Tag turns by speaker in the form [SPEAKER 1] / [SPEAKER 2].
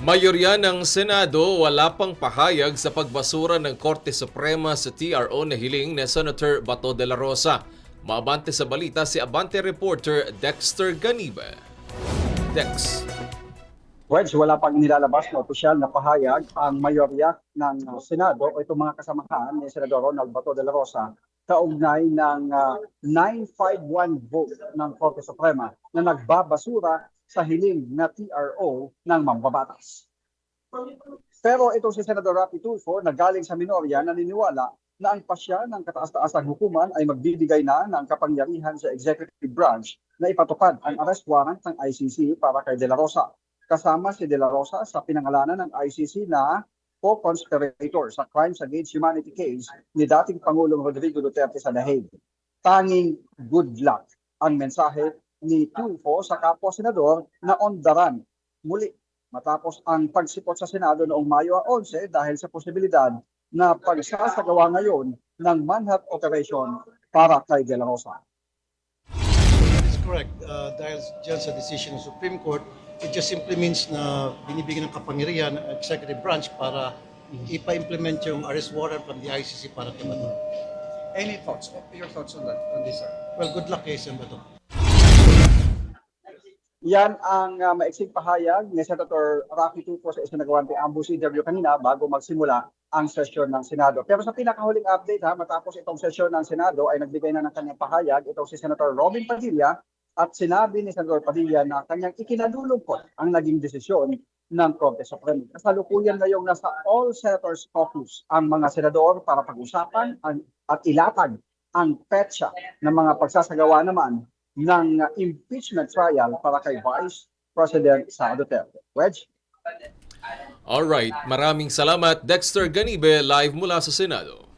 [SPEAKER 1] Mayorya ng Senado wala pang pahayag sa pagbasura ng Korte Suprema sa TRO na hiling ni Senator Bato de la Rosa. Maabante sa balita si Abante reporter Dexter Ganibe. Dex.
[SPEAKER 2] Wedge, wala pang nilalabas na opisyal na pahayag ang mayorya ng Senado o itong mga kasamahan ni Senador Ronald Bato de la Rosa kaugnay ng 951 vote ng Korte Suprema na nagbabasura sa hiling na TRO ng mambabatas. Pero itong si Senador Rapi Tulfo na galing sa minorya naniniwala na ang pasya ng kataas-taasang hukuman ay magbibigay na ng kapangyarihan sa executive branch na ipatupad ang arrest warrant ng ICC para kay De La Rosa. Kasama si De La Rosa sa pinangalanan ng ICC na co-conspirator sa Crimes Against Humanity case ni dating Pangulong Rodrigo Duterte sa The Hague. Tanging good luck ang mensahe ni Tulfo sa kapwa-senador na on the run muli matapos ang pagsipot sa Senado noong Mayo 11 dahil sa posibilidad na pagsasagawa ngayon ng manhunt operation para kay De La Rosa.
[SPEAKER 3] That's correct. Dahil dyan sa decision ng Supreme Court, it just simply means na binibigyan ng kapangyarihan ng executive branch para ipa-implement yung arrest warrant from the ICC para kay Bato.
[SPEAKER 2] Any thoughts? Your thoughts on that, on this, sir?
[SPEAKER 3] Well, good luck kay Sen. Bato.
[SPEAKER 2] Yan ang maiksing pahayag ni Senator Rapi Tulfo sa isinagawang preambush interview kanina bago magsimula ang sesyon ng Senado. Pero sa pinakahuling update matapos itong sesyon ng Senado ay nagbigay na ng kanyang pahayag itong si Senator Robin Padilla at sinabi ni Senator Padilla na kanyang ikinalulungkot ang naging desisyon ng Korte Suprema. Kasalukuyan ngayong nasa All Senators Caucus ang mga senador para pag-usapan at ilatag ang petsa ng mga pagsasagawa naman ng impeachment trial para kay Vice President Sara Duterte. Wedge?
[SPEAKER 1] Alright, maraming salamat Dexter Ganibe live mula sa Senado.